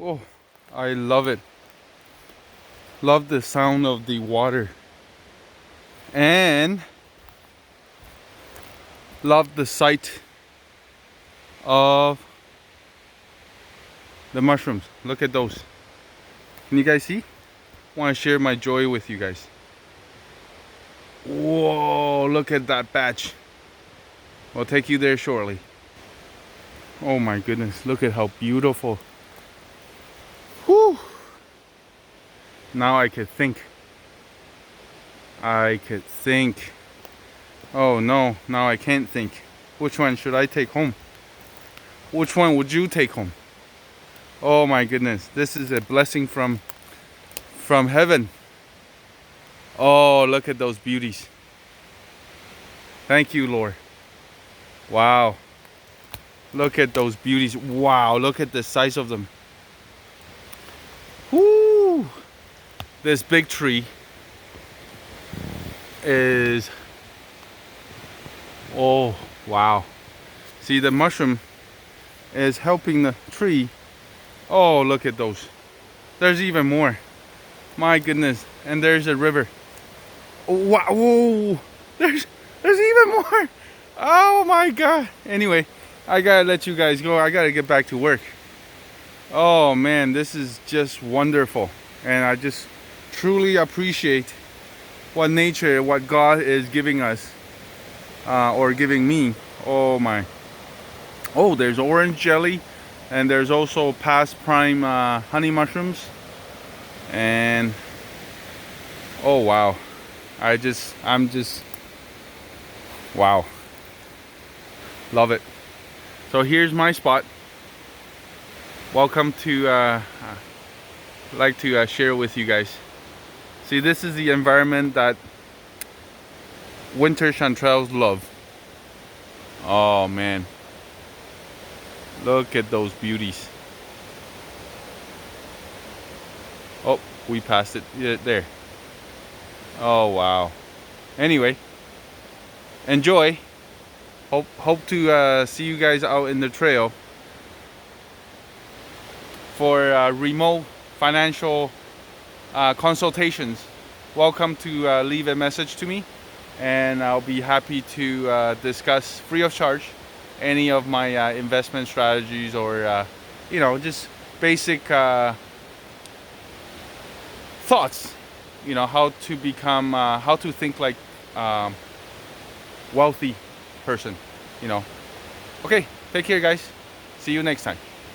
Oh, I love it. Love the sound of the water. And love the sight of the mushrooms. Look at those. Can you guys see? Want to share my joy with you guys. Whoa, look at that batch. I'll take you there shortly. Oh my goodness, look at how beautiful. Whew. Now I could think. I could think. Oh no, now I can't think. Which one should I take home? Which one would you take home? Oh my goodness, this is a blessing from heaven. Oh, look at those beauties. Thank you, Lord. Wow. Look at those beauties. Wow, look at the size of them. Woo! This big tree is, oh wow. See, the mushroom is helping the tree. Oh, look at those. There's even more. My goodness. And there's a river. Oh, wow. Whoa. There's even more. Oh my God. Anyway, I gotta let you guys go. I gotta get back to work. Oh man, this is just wonderful. And I just truly appreciate what nature, what God is giving us, or giving me. Oh my. Oh, there's orange jelly, and there's also past prime honey mushrooms. And oh wow, I'm just wow, love it. So here's my spot. Welcome to like to share with you guys. See, this is the environment that winter chanterelles love. Oh man, look at those beauties. Oh, we passed it. Yeah, there. Oh wow. Anyway, enjoy. Hope to see you guys out in the trail for remote financial consultations. Welcome to leave a message to me, and I'll be happy to discuss free of charge any of my investment strategies, or just basic thoughts. How to become, how to think like wealthy person. Okay, take care, guys. See you next time.